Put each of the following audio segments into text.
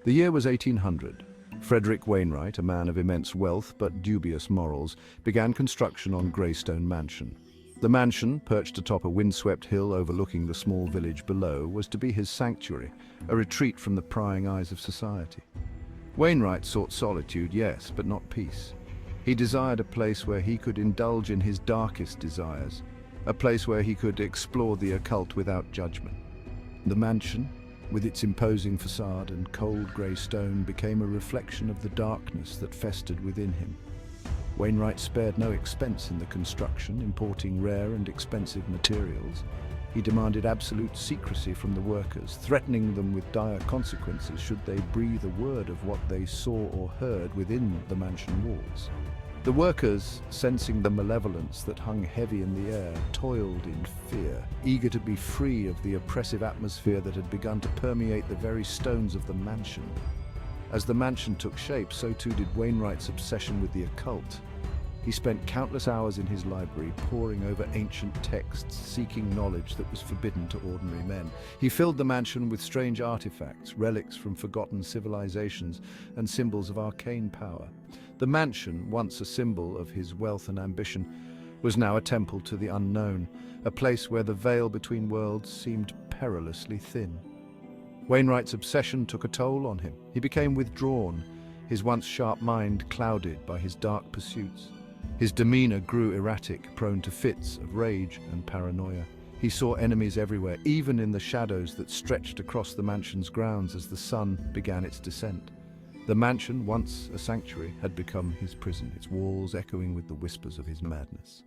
The year was 1800. Frederick Wainwright, a man of immense wealth but dubious morals, began construction on Greystone Mansion. The mansion, perched atop a windswept hill overlooking the small village below, was to be his sanctuary, a retreat from the prying eyes of society. Wainwright sought solitude, yes, but not peace. He desired a place where he could indulge in his darkest desires, a place where he could explore the occult without judgment. The mansion, with its imposing facade and cold grey stone, became a reflection of the darkness that festered within him. Wainwright spared no expense in the construction, importing rare and expensive materials. He demanded absolute secrecy from the workers, threatening them with dire consequences should they breathe a word of what they saw or heard within the mansion walls. The workers, sensing the malevolence that hung heavy in the air, toiled in fear, eager to be free of the oppressive atmosphere that had begun to permeate the very stones of the mansion. As the mansion took shape, so too did Wainwright's obsession with the occult. He spent countless hours in his library, poring over ancient texts, seeking knowledge that was forbidden to ordinary men. He filled the mansion with strange artifacts, relics from forgotten civilizations, and symbols of arcane power. The mansion, once a symbol of his wealth and ambition, was now a temple to the unknown, a place where the veil between worlds seemed perilously thin. Wainwright's obsession took a toll on him. He became withdrawn, his once sharp mind clouded by his dark pursuits. His demeanor grew erratic, prone to fits of rage and paranoia. He saw enemies everywhere, even in the shadows that stretched across the mansion's grounds as the sun began its descent. The mansion, once a sanctuary, had become his prison, its walls echoing with the whispers of his madness.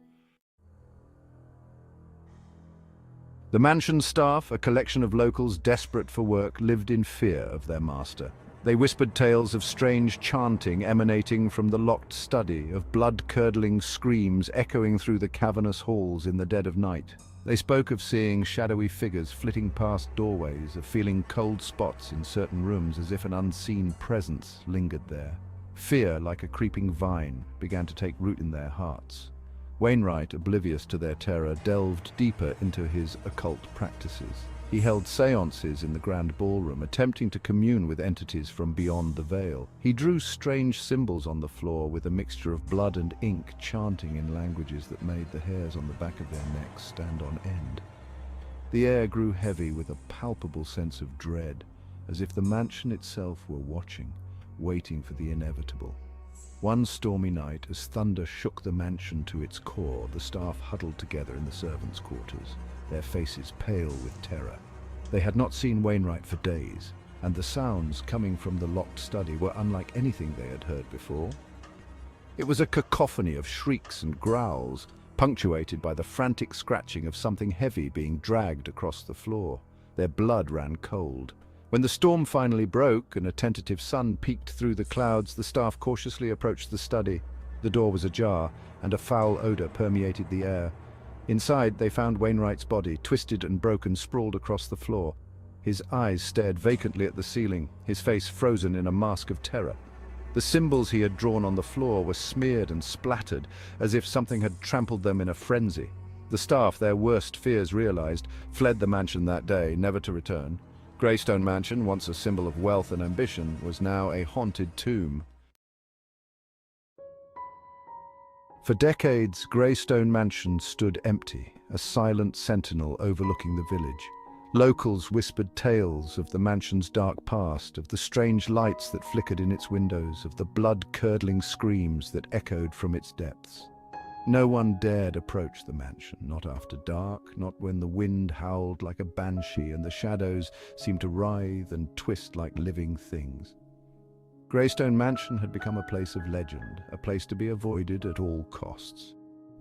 The mansion's staff, a collection of locals desperate for work, lived in fear of their master. They whispered tales of strange chanting emanating from the locked study, of blood-curdling screams echoing through the cavernous halls in the dead of night. They spoke of seeing shadowy figures flitting past doorways, of feeling cold spots in certain rooms as if an unseen presence lingered there. Fear, like a creeping vine, began to take root in their hearts. Wainwright, oblivious to their terror, delved deeper into his occult practices. He held seances in the grand ballroom, attempting to commune with entities from beyond the veil. He drew strange symbols on the floor with a mixture of blood and ink, chanting in languages that made the hairs on the back of their necks stand on end. The air grew heavy with a palpable sense of dread, as if the mansion itself were watching, waiting for the inevitable. One stormy night, as thunder shook the mansion to its core, the staff huddled together in the servants' quarters, their faces pale with terror. They had not seen Wainwright for days, and the sounds coming from the locked study were unlike anything they had heard before. It was a cacophony of shrieks and growls, punctuated by the frantic scratching of something heavy being dragged across the floor. Their blood ran cold. When the storm finally broke and a tentative sun peeked through the clouds, the staff cautiously approached the study. The door was ajar, and a foul odor permeated the air. Inside, they found Wainwright's body, twisted and broken, sprawled across the floor. His eyes stared vacantly at the ceiling, his face frozen in a mask of terror. The symbols he had drawn on the floor were smeared and splattered, as if something had trampled them in a frenzy. The staff, their worst fears realized, fled the mansion that day, never to return. Greystone Mansion, once a symbol of wealth and ambition, was now a haunted tomb. For decades, Greystone Mansion stood empty, a silent sentinel overlooking the village. Locals whispered tales of the mansion's dark past, of the strange lights that flickered in its windows, of the blood-curdling screams that echoed from its depths. No one dared approach the mansion, not after dark, not when the wind howled like a banshee and the shadows seemed to writhe and twist like living things. Greystone Mansion had become a place of legend, a place to be avoided at all costs.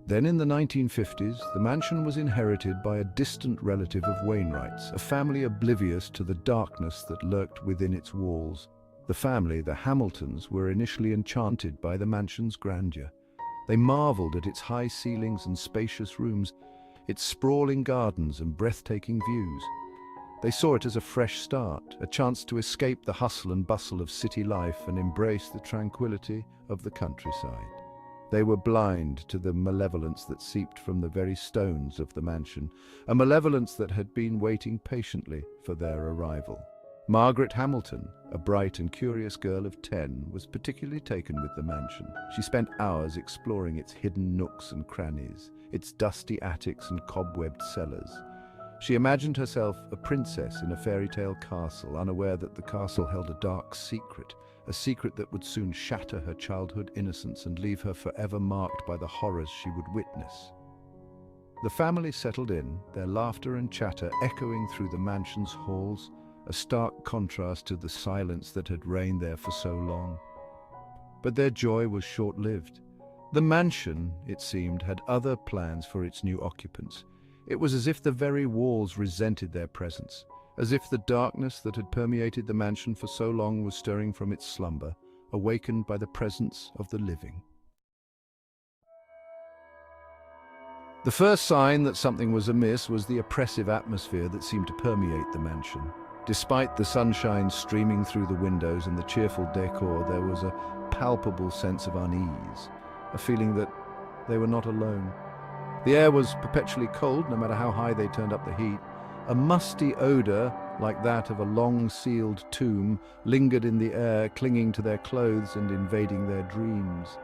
Then in the 1950s, the mansion was inherited by a distant relative of Wainwright's, a family oblivious to the darkness that lurked within its walls. The family, the Hamiltons, were initially enchanted by the mansion's grandeur. They marveled at its high ceilings and spacious rooms, its sprawling gardens and breathtaking views. They saw it as a fresh start, a chance to escape the hustle and bustle of city life and embrace the tranquility of the countryside. They were blind to the malevolence that seeped from the very stones of the mansion, a malevolence that had been waiting patiently for their arrival. Margaret Hamilton, a bright and curious girl of 10, was particularly taken with the mansion. She spent hours exploring its hidden nooks and crannies, its dusty attics and cobwebbed cellars. She imagined herself a princess in a fairy tale castle, unaware that the castle held a dark secret, a secret that would soon shatter her childhood innocence and leave her forever marked by the horrors she would witness. The family settled in, their laughter and chatter echoing through the mansion's halls, a stark contrast to the silence that had reigned there for so long. But their joy was short-lived. The mansion, it seemed, had other plans for its new occupants. It was as if the very walls resented their presence, as if the darkness that had permeated the mansion for so long was stirring from its slumber, awakened by the presence of the living. The first sign that something was amiss was the oppressive atmosphere that seemed to permeate the mansion. Despite the sunshine streaming through the windows and the cheerful decor, there was a palpable sense of unease, a feeling that they were not alone. The air was perpetually cold, no matter how high they turned up the heat. A musty odor, like that of a long-sealed tomb, lingered in the air, clinging to their clothes and invading their dreams.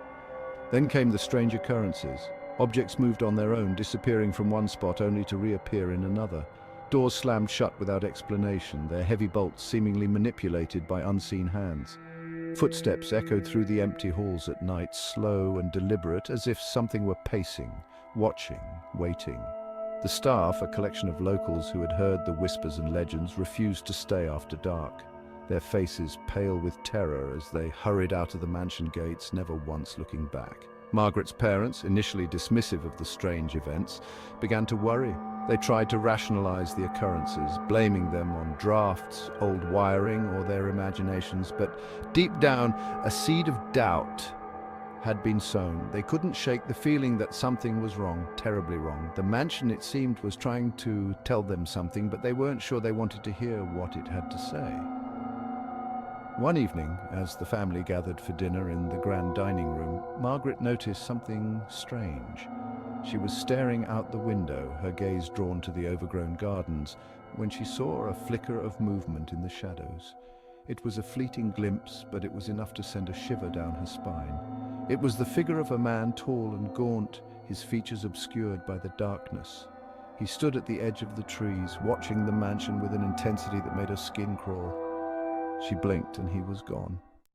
Then came the strange occurrences. Objects moved on their own, disappearing from one spot only to reappear in another. Doors slammed shut without explanation, their heavy bolts seemingly manipulated by unseen hands. Footsteps echoed through the empty halls at night, slow and deliberate, as if something were pacing, watching, waiting. The staff, a collection of locals who had heard the whispers and legends, refused to stay after dark, their faces pale with terror as they hurried out of the mansion gates, never once looking back. Margaret's parents, initially dismissive of the strange events, began to worry. They tried to rationalize the occurrences, blaming them on drafts, old wiring, or their imaginations, but deep down, a seed of doubt had been sown. They couldn't shake the feeling that something was wrong, terribly wrong. The mansion, it seemed, was trying to tell them something, but they weren't sure they wanted to hear what it had to say. One evening, as the family gathered for dinner in the grand dining room, Margaret noticed something strange. She was staring out the window, her gaze drawn to the overgrown gardens, when she saw a flicker of movement in the shadows. It was a fleeting glimpse, but it was enough to send a shiver down her spine. It was the figure of a man, tall and gaunt, his features obscured by the darkness. He stood at the edge of the trees, watching the mansion with an intensity that made her skin crawl. She blinked and he was gone.